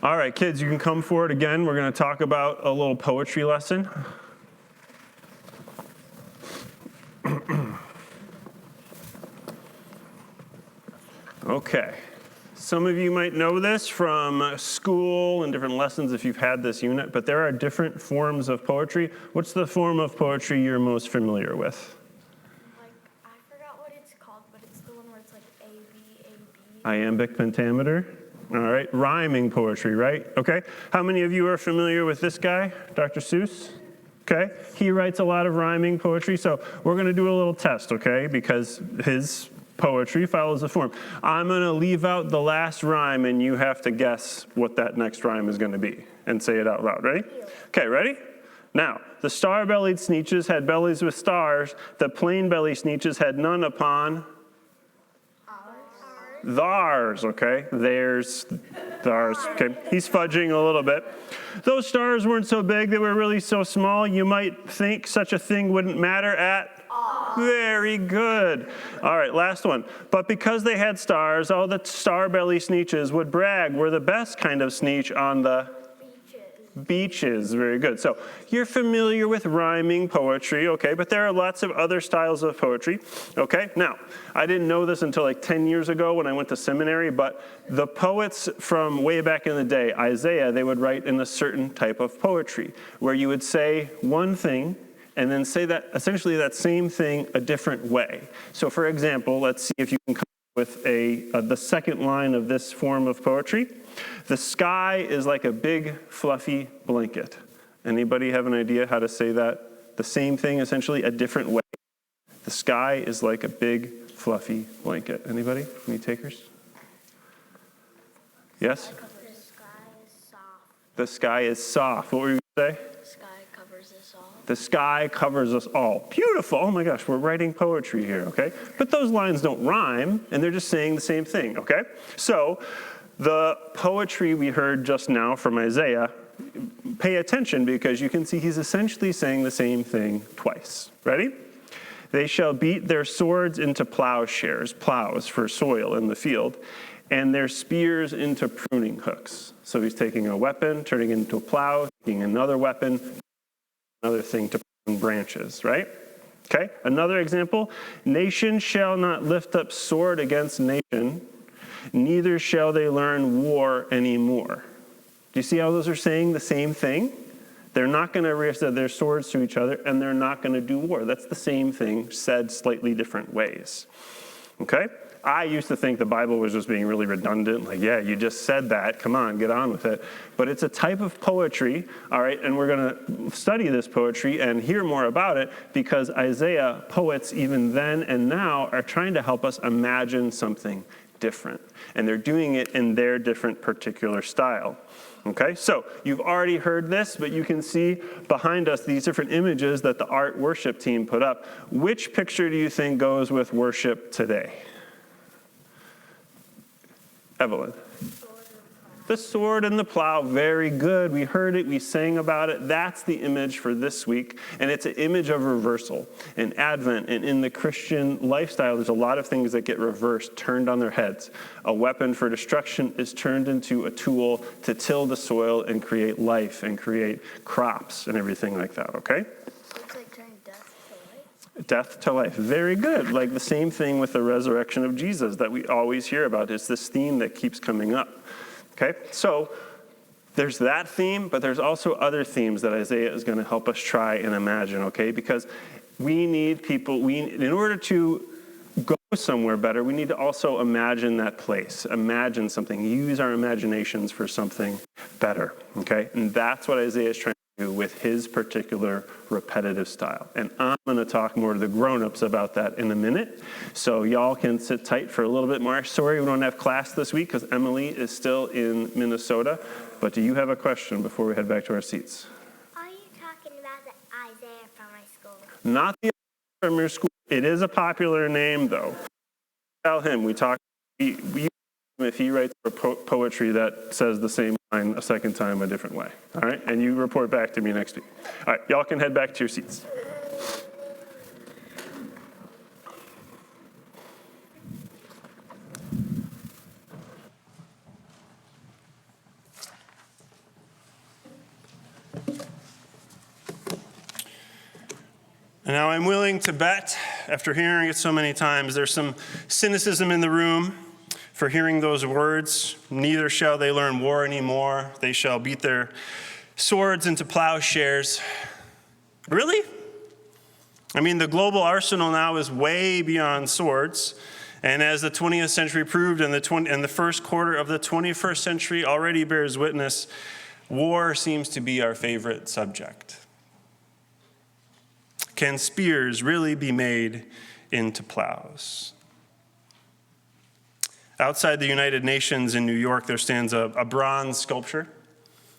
All right, kids, you can come forward again. We're going to talk about a little poetry lesson. Okay. Some of you might know this from school and different lessons if you've had this unit, but there are different forms of poetry. What's the form of poetry you're most familiar with? I forgot what it's called, but it's the one where it's like A, B, A, B. Iambic pentameter. All right, rhyming poetry, right? Okay. How many of you are familiar with this guy, Dr. Seuss? Okay. He writes a lot of rhyming poetry, so we're going to do a little test, okay? Because his poetry follows a form. I'm going to leave out the last rhyme, and you have to guess what that next rhyme is going to be and say it out loud. Ready? Okay, ready? Now, the star-bellied sneeches had bellies with stars. The plain-belly sneeches had none upon thars, okay? Theirs, thars, okay? He's fudging a little bit. Those stars weren't so big, they were really so small, you might think such a thing wouldn't matter at very good. All right, last one. But because they had stars, all the star-belly sneeches would brag we're the best kind of sneech on the beaches. Very good. So you're familiar with rhyming poetry, okay, but there are lots of other styles of poetry, okay? Now, I didn't know this until like 10 years ago when I went to seminary, but the poets from way back in the day, Isaiah, they would write in a certain type of poetry where you would say one thing and then say that essentially that same thing a different way. So for example, let's see if you can come up with the second line of this form of poetry. The sky is like a big fluffy blanket. Anybody have an idea how to say that? The same thing, essentially, a different way. The sky is like a big fluffy blanket. Anybody? Any takers? Yes? The sky is soft. The sky is soft. What were you going to say? The sky covers us all. The sky covers us all. Beautiful. Oh my gosh, we're writing poetry here, okay? But those lines don't rhyme, and they're just saying the same thing, okay? So the poetry we heard just now from Isaiah, pay attention because you can see he's essentially saying the same thing twice. Ready? They shall beat their swords into plowshares, plows for soil in the field, and their spears into pruning hooks. So he's taking a weapon, turning it into a plow, taking another weapon, another thing to prune branches, right? Okay, another example. Nation shall not lift up sword against nation, neither shall they learn war anymore. Do you see how those are saying the same thing? They're not going to raise their swords to each other, and they're not going to do war. That's the same thing, said slightly different ways. Okay? I used to think the Bible was just being really redundant. Like, yeah, you just said that. Come on, get on with it. But it's a type of poetry, all right? And we're going to study this poetry and hear more about it because Isaiah poets even then and now are trying to help us imagine something different. And they're doing it in their different particular style. Okay, so you've already heard this, but you can see behind us these different images that the art worship team put up. Which picture do you think goes with worship today? Evelyn. The sword and the plow, very good. We heard it, we sang about it. That's the image for this week. And it's an image of reversal in Advent and in the Christian lifestyle. There's a lot of things that get reversed, turned on their heads. A weapon for destruction is turned into a tool to till the soil and create life and create crops and everything like that, okay? It's like turning death to life. Death to life. Very good. Like the same thing with the resurrection of Jesus that we always hear about. It's this theme that keeps coming up. Okay, so there's that theme, but there's also other themes that Isaiah is going to help us try and imagine, okay? Because we need people, in order to go somewhere better, we need to also imagine that place, imagine something, use our imaginations for something better, okay? And that's what Isaiah is trying to do with his particular repetitive style. And I'm going to talk more to the grown-ups about that in a minute. So y'all can sit tight for a little bit more. Sorry we don't have class this week because Emily is still in Minnesota. But do you have a question before we head back to our seats? Are you talking about the Isaiah from my school? Not the from your school. It is a popular name, though. Tell him. We if he writes poetry that says the same line a second time a different way. All right? And you report back to me next week. All right, y'all can head back to your seats. Now, I'm willing to bet, after hearing it so many times, there's some cynicism in the room for hearing those words. Neither shall they learn war anymore. They shall beat their swords into plowshares. Really? I mean, the global arsenal now is way beyond swords. And as the 20th century proved, and the first quarter of the 21st century already bears witness, war seems to be our favorite subject. Can spears really be made into plows? Outside the United Nations in New York, there stands a bronze sculpture.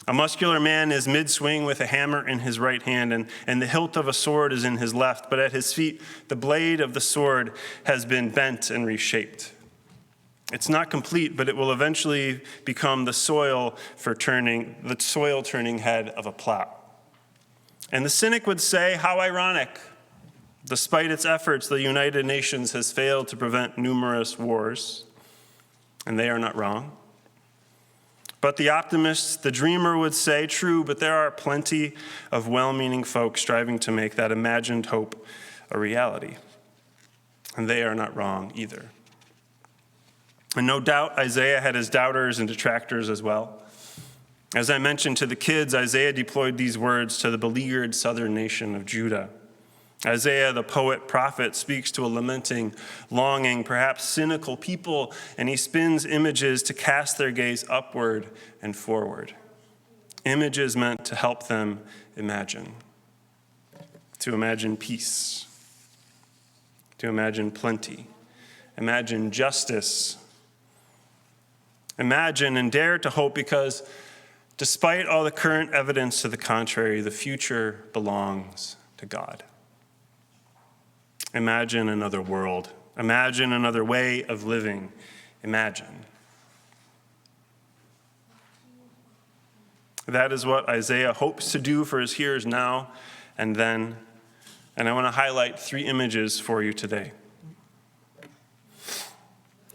A muscular man is mid-swing with a hammer in his right hand, and the hilt of a sword is in his left. But at his feet, the blade of the sword has been bent and reshaped. It's not complete, but it will eventually become the soil turning head of a plow. And the cynic would say, how ironic. Despite its efforts, the United Nations has failed to prevent numerous wars. And they are not wrong. But the optimist, the dreamer would say, true, but there are plenty of well-meaning folks striving to make that imagined hope a reality. And they are not wrong either. And no doubt Isaiah had his doubters and detractors as well. As I mentioned to the kids, Isaiah deployed these words to the beleaguered southern nation of Judah. Isaiah, the poet-prophet, speaks to a lamenting, longing, perhaps cynical people, and he spins images to cast their gaze upward and forward. Images meant to help them imagine. To imagine peace. To imagine plenty. Imagine justice. Imagine and dare to hope, because despite all the current evidence to the contrary, the future belongs to God. Imagine another world. Imagine another way of living. Imagine. That is what Isaiah hopes to do for his hearers now and then. And I want to highlight 3 images for you today.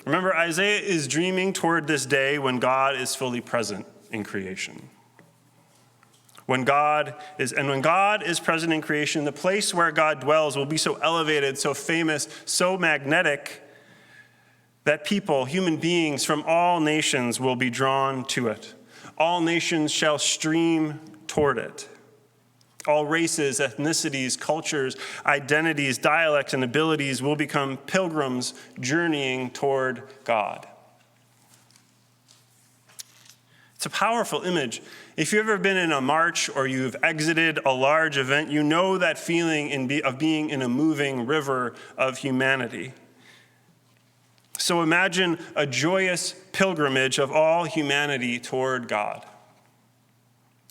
Remember, Isaiah is dreaming toward this day when God is fully present in creation. When God is present in creation, the place where God dwells will be so elevated, so famous, so magnetic that people, human beings from all nations will be drawn to it. All nations shall stream toward it. All races, ethnicities, cultures, identities, dialects, and abilities will become pilgrims journeying toward God. It's a powerful image. If you've ever been in a march or you've exited a large event, you know that feeling of being in a moving river of humanity. So imagine a joyous pilgrimage of all humanity toward God.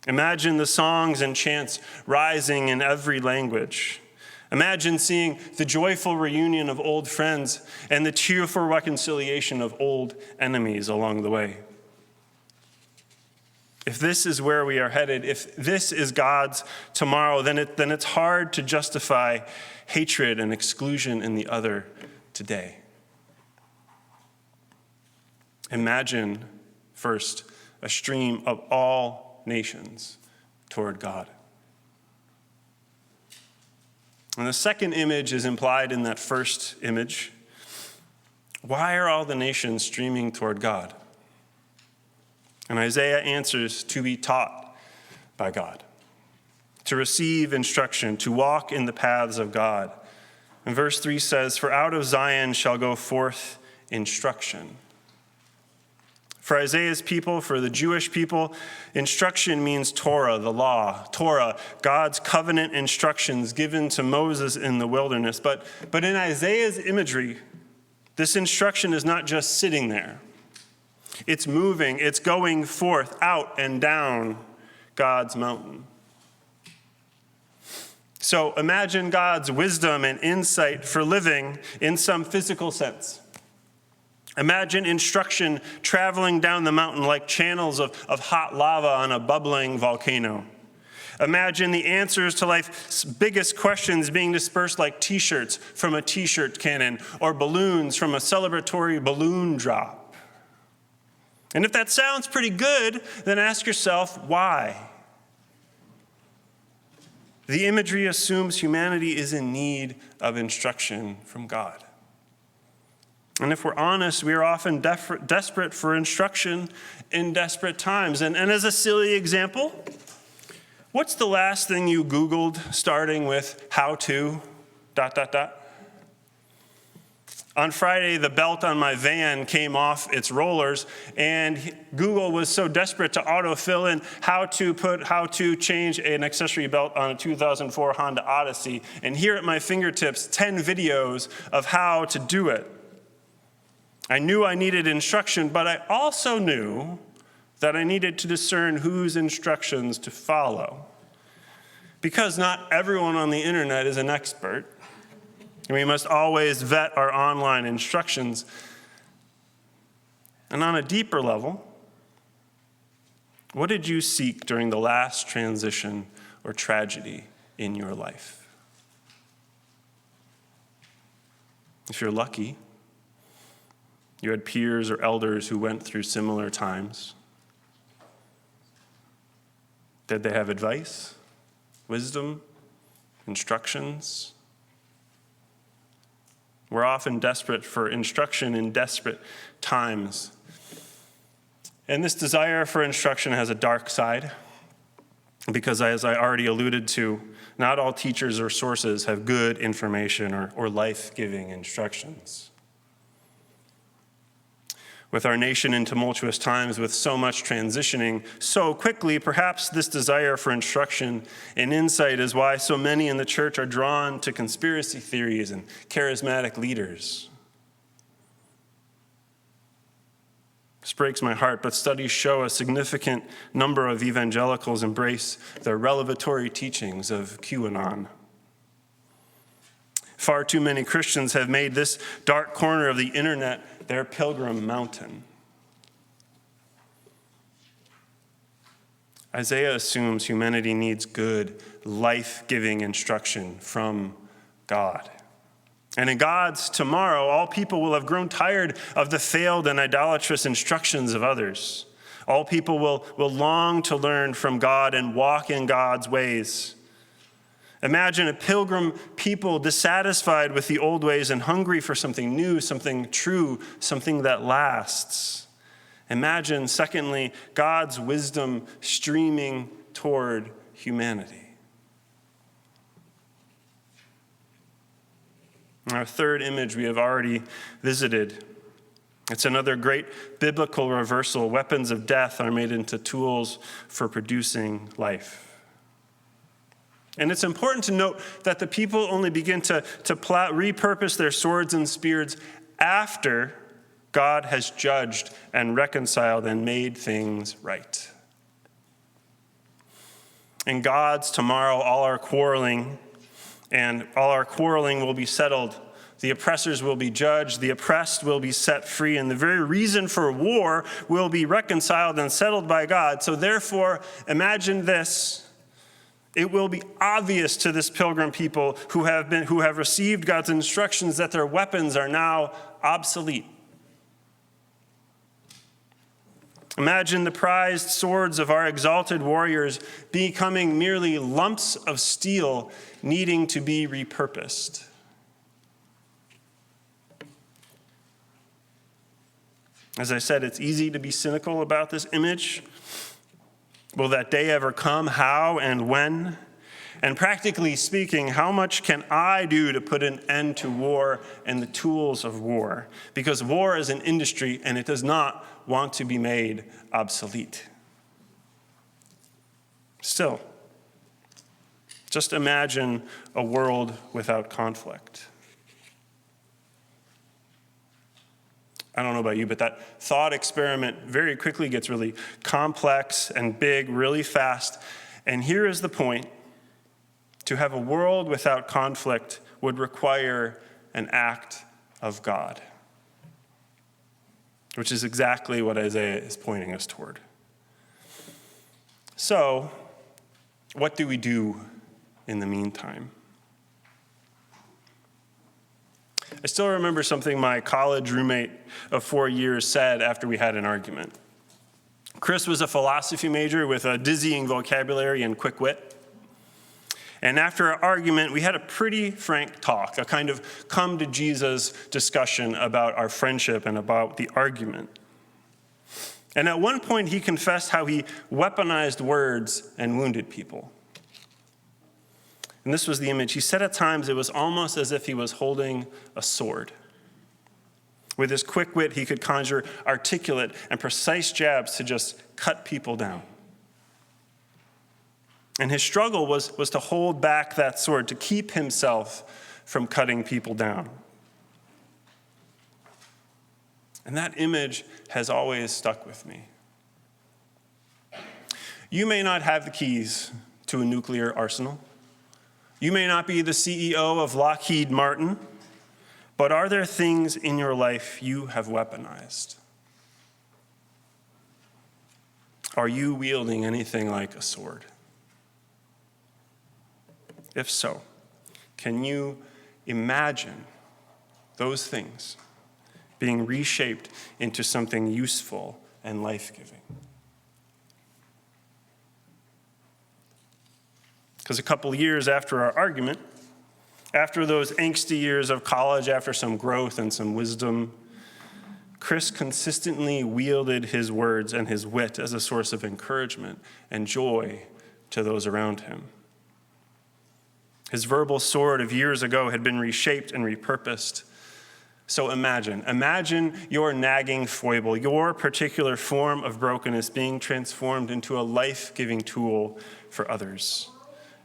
Imagine the songs and chants rising in every language. Imagine seeing the joyful reunion of old friends and the tearful reconciliation of old enemies along the way. If this is where we are headed, if this is God's tomorrow, then it's hard to justify hatred and exclusion in the other today. Imagine, first, a stream of all nations toward God. And the second image is implied in that first image. Why are all the nations streaming toward God? And Isaiah answers, to be taught by God, to receive instruction, to walk in the paths of God. And verse 3 says, for out of Zion shall go forth instruction. For Isaiah's people, for the Jewish people, instruction means Torah, the law. Torah, God's covenant instructions given to Moses in the wilderness. But in Isaiah's imagery, this instruction is not just sitting there. It's moving, it's going forth, out and down God's mountain. So imagine God's wisdom and insight for living in some physical sense. Imagine instruction traveling down the mountain like channels of hot lava on a bubbling volcano. Imagine the answers to life's biggest questions being dispersed like t-shirts from a t-shirt cannon or balloons from a celebratory balloon drop. And if that sounds pretty good, then ask yourself, why? The imagery assumes humanity is in need of instruction from God. And if we're honest, we are often desperate for instruction in desperate times. And as a silly example, what's the last thing you Googled starting with how to ... On Friday, the belt on my van came off its rollers, and Google was so desperate to autofill in how to change an accessory belt on a 2004 Honda Odyssey. And here at my fingertips, 10 videos of how to do it. I knew I needed instruction, but I also knew that I needed to discern whose instructions to follow. Because not everyone on the internet is an expert. We must always vet our online instructions. And on a deeper level, what did you seek during the last transition or tragedy in your life? If you're lucky, you had peers or elders who went through similar times. Did they have advice, wisdom, instructions? We're often desperate for instruction in desperate times. And this desire for instruction has a dark side, because as I already alluded to, not all teachers or sources have good information or life-giving instructions. With our nation in tumultuous times, with so much transitioning so quickly, perhaps this desire for instruction and insight is why so many in the church are drawn to conspiracy theories and charismatic leaders. This breaks my heart, but studies show a significant number of evangelicals embrace the revelatory teachings of QAnon. Far too many Christians have made this dark corner of the internet their pilgrim mountain. Isaiah assumes humanity needs good, life-giving instruction from God. And in God's tomorrow, all people will have grown tired of the failed and idolatrous instructions of others. All people will long to learn from God and walk in God's ways. Imagine a pilgrim people dissatisfied with the old ways and hungry for something new, something true, something that lasts. Imagine, secondly, God's wisdom streaming toward humanity. Our third image we have already visited. It's another great biblical reversal. Weapons of death are made into tools for producing life. And it's important to note that the people only begin to repurpose their swords and spears after God has judged and reconciled and made things right. In God's tomorrow, all our quarreling will be settled. The oppressors will be judged, the oppressed will be set free, and the very reason for war will be reconciled and settled by God. So therefore, imagine this. It will be obvious to this pilgrim people who have received God's instructions that their weapons are now obsolete. Imagine the prized swords of our exalted warriors becoming merely lumps of steel needing to be repurposed. As I said, it's easy to be cynical about this image. Will that day ever come? How and when? And practically speaking, how much can I do to put an end to war and the tools of war? Because war is an industry and it does not want to be made obsolete. Still, just imagine a world without conflict. I don't know about you, but that thought experiment very quickly gets really complex and big really fast. And here is the point. To have a world without conflict would require an act of God, which is exactly what Isaiah is pointing us toward. So, what do we do in the meantime? I still remember something my college roommate of 4 years said after we had an argument. Chris was a philosophy major with a dizzying vocabulary and quick wit. And after our argument, we had a pretty frank talk, a kind of come to Jesus discussion about our friendship and about the argument. And at one point, he confessed how he weaponized words and wounded people. And this was the image. He said at times it was almost as if he was holding a sword. With his quick wit, he could conjure articulate and precise jabs to just cut people down. And his struggle was to hold back that sword, to keep himself from cutting people down. And that image has always stuck with me. You may not have the keys to a nuclear arsenal. You may not be the CEO of Lockheed Martin, but are there things in your life you have weaponized? Are you wielding anything like a sword? If so, can you imagine those things being reshaped into something useful and life-giving? Because a couple years after our argument, after those angsty years of college, after some growth and some wisdom, Chris consistently wielded his words and his wit as a source of encouragement and joy to those around him. His verbal sword of years ago had been reshaped and repurposed. So imagine your nagging foible, your particular form of brokenness being transformed into a life-giving tool for others.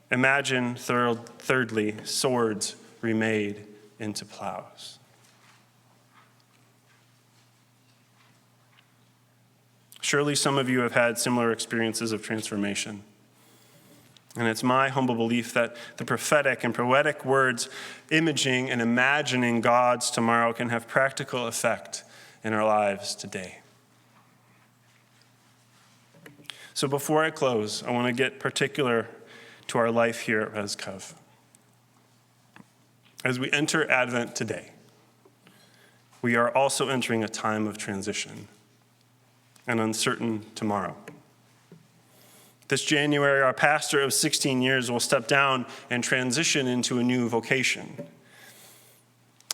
Imagine, thirdly, swords remade into plows. Surely some of you have had similar experiences of transformation. And it's my humble belief that the prophetic and poetic words, imaging and imagining God's tomorrow, can have practical effect in our lives today. So before I close, I want to get particular to our life here at Res Cov. As we enter Advent today, we are also entering a time of transition, an uncertain tomorrow. This January, our pastor of 16 years will step down and transition into a new vocation.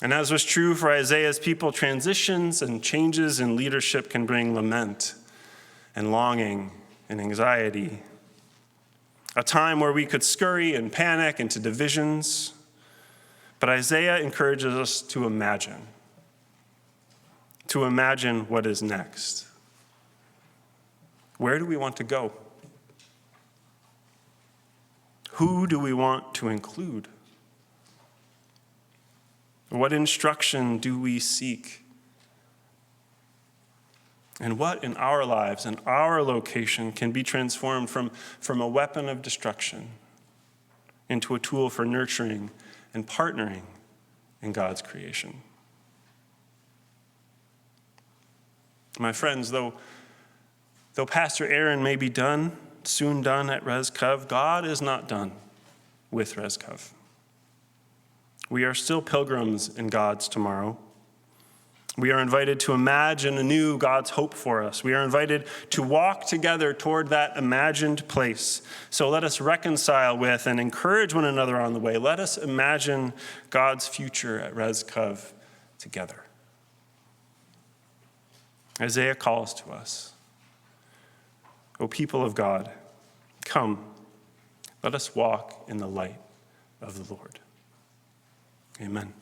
And as was true for Isaiah's people, transitions and changes in leadership can bring lament and longing and anxiety. A time where we could scurry and panic into divisions. But Isaiah encourages us to imagine what is next. Where do we want to go? Who do we want to include? What instruction do we seek? And what in our lives and our location can be transformed from a weapon of destruction into a tool for nurturing and partnering in God's creation? My friends, though Pastor Aaron may be soon done at Res Cov, God is not done with Res Cov. We are still pilgrims in God's tomorrow. We are invited to imagine anew God's hope for us. We are invited to walk together toward that imagined place. So let us reconcile with and encourage one another on the way. Let us imagine God's future at Res Cov together. Isaiah calls to us, O people of God, come, let us walk in the light of the Lord. Amen.